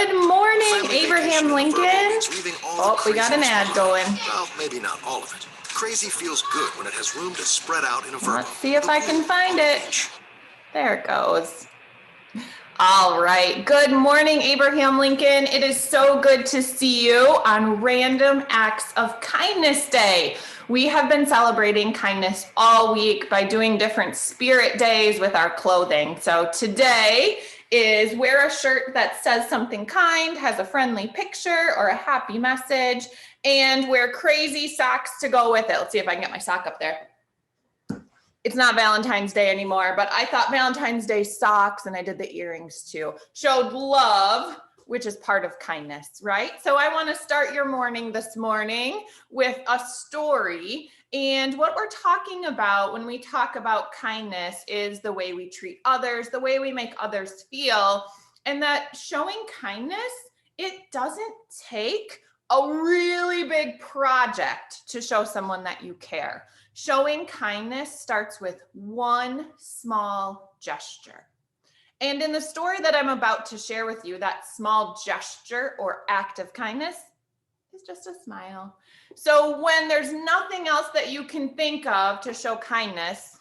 Good morning, Abraham Lincoln. Oh, we got an ad going. Well, maybe not all of it. Crazy feels good when it has room to spread out in a verb. Let's see if I can find it. There it goes. All right. Good morning, Abraham Lincoln. It is so good to see you on Random Acts of Kindness Day. We have been celebrating kindness all week by doing different spirit days with our clothing. So today is wear a shirt that says something kind, has a friendly picture or a happy message, and wear crazy socks to go with it. Let's see if I can get my sock up there. It's not Valentine's Day anymore, but I thought Valentine's Day socks, and I did the earrings too, showed love, which is part of kindness, right? So I want to start your morning this morning with a story. And what we're talking about when we talk about kindness is the way we treat others, the way we make others feel, and that showing kindness, it doesn't take a really big project to show someone that you care. Showing kindness starts with one small gesture. And in the story that I'm about to share with you, that small gesture or act of kindness is just a smile. So when there's nothing else that you can think of to show kindness,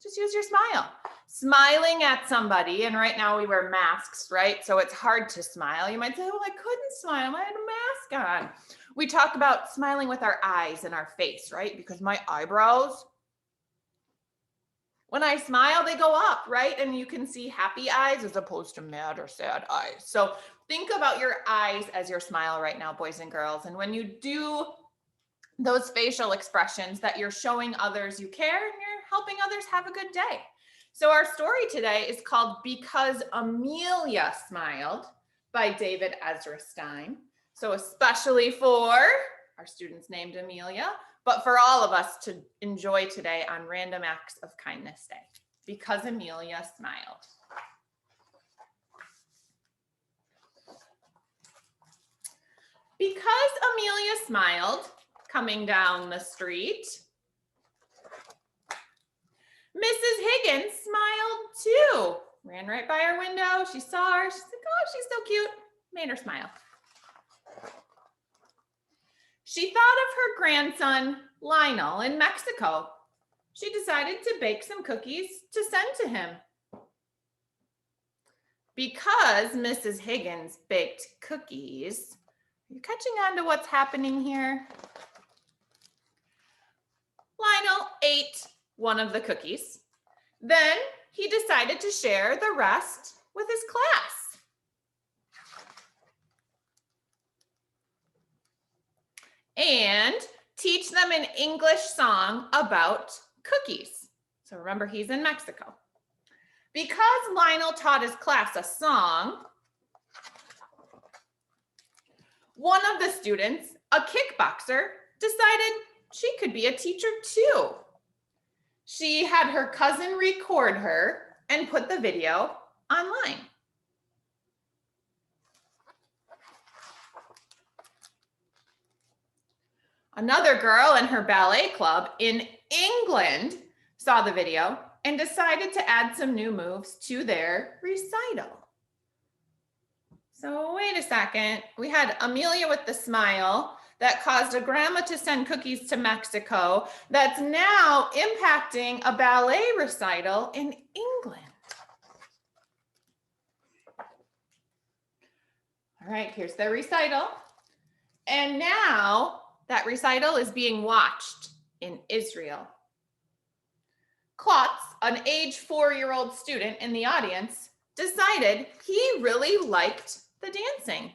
just use your smile. Smiling at somebody, and right now we wear masks, right? So it's hard to smile. You might say, well, I couldn't smile, I had a mask on. We talk about smiling with our eyes and our face, right? Because my eyebrows, when I smile, they go up, right? And you can see happy eyes as opposed to mad or sad eyes. So think about your eyes as your smile right now, boys and girls. And when you do those facial expressions, that you're showing others you care and you're helping others have a good day. So our story today is called Because Amelia Smiled by David Ezra Stein. So especially for our students named Amelia, but for all of us to enjoy today on Random Acts of Kindness Day, Because Amelia Smiled. Because Amelia smiled, coming down the street, Mrs. Higgins smiled too. Ran right by her window. She saw her. She's like, oh, she's so cute. Made her smile. She thought of her grandson, Lionel, in Mexico. She decided to bake some cookies to send to him. Because Mrs. Higgins baked cookies, are you catching on to what's happening here? Lionel ate one of the cookies. Then he decided to share the rest with his class. And teach them an English song about cookies. So remember, he's in Mexico. Because Lionel taught his class a song, one of the students, a kickboxer, decided she could be a teacher too. She had her cousin record her and put the video online. Another girl in her ballet club in England saw the video and decided to add some new moves to their recital. So wait a second. We had Amelia with the smile that caused a grandma to send cookies to Mexico that's now impacting a ballet recital in England. All right, here's the recital. And now that recital is being watched in Israel. Klotz, an age 4-year-old student in the audience, decided he really liked the dancing.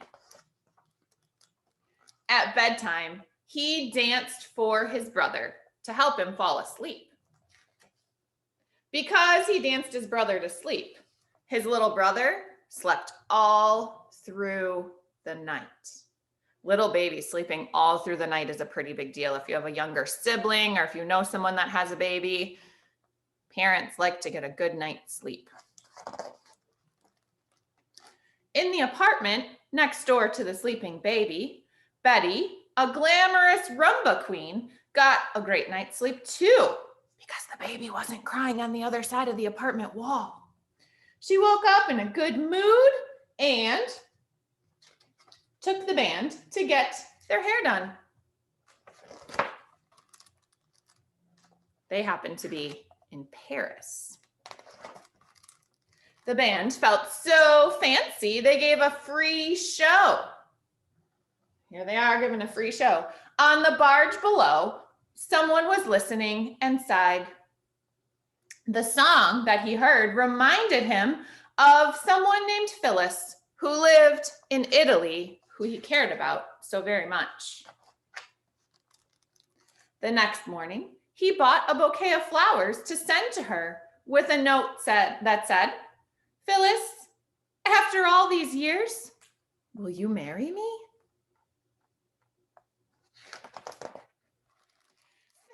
At bedtime, he danced for his brother to help him fall asleep. Because he danced his brother to sleep, his little brother slept all through the night. Little baby sleeping all through the night is a pretty big deal. If you have a younger sibling or if you know someone that has a baby, parents like to get a good night's sleep. In the apartment next door to the sleeping baby, Betty, a glamorous rumba queen, got a great night's sleep too, because the baby wasn't crying on the other side of the apartment wall. She woke up in a good mood and took the band to get their hair done. They happened to be in Paris. The band felt so fancy, they gave a free show. Here they are giving a free show. On the barge below, someone was listening and sighed. The song that he heard reminded him of someone named Phyllis who lived in Italy, who he cared about so very much. The next morning, he bought a bouquet of flowers to send to her with a note that said, "Phyllis, after all these years, will you marry me?"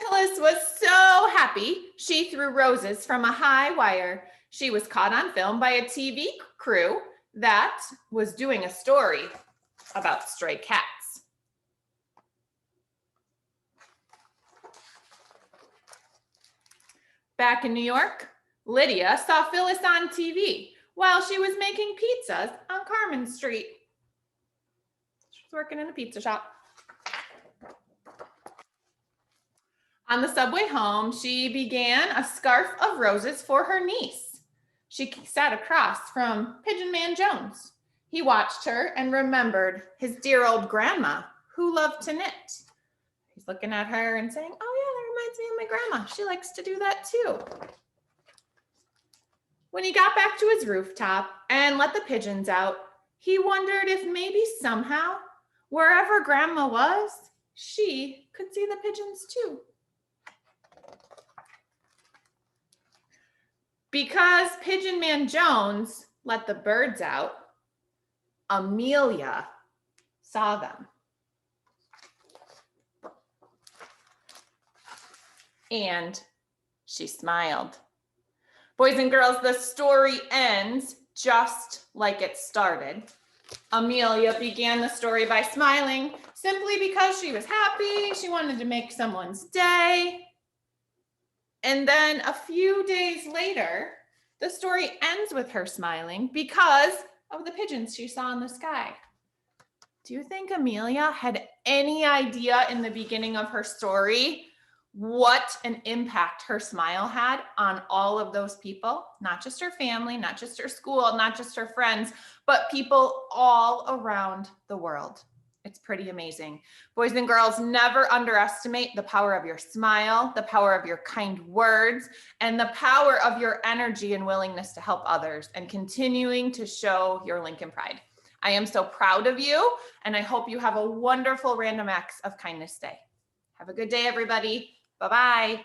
Phyllis was so happy, she threw roses from a high wire. She was caught on film by a TV crew that was doing a story about stray cats. Back in New York, Lydia saw Phyllis on TV while she was making pizzas on Carmen Street. She was working in a pizza shop. On the subway home, she began a scarf of roses for her niece. She sat across from Pigeon Man Jones. He watched her and remembered his dear old grandma who loved to knit. He's looking at her and saying, "Oh yeah, that reminds me of my grandma. She likes to do that too." When he got back to his rooftop and let the pigeons out, he wondered if maybe somehow, wherever grandma was, she could see the pigeons too. Because Pigeon Man Jones let the birds out, Amelia saw them. And she smiled. Boys and girls, the story ends just like it started. Amelia began the story by smiling simply because she was happy. She wanted to make someone's day. And then a few days later, the story ends with her smiling because of the pigeons she saw in the sky. Do you think Amelia had any idea in the beginning of her story what an impact her smile had on all of those people? Not just her family, not just her school, not just her friends, but people all around the world. It's pretty amazing. Boys and girls, never underestimate the power of your smile, the power of your kind words, and the power of your energy and willingness to help others and continuing to show your Lincoln pride. I am so proud of you, and I hope you have a wonderful Random Acts of Kindness Day. Have a good day, everybody. Bye-bye.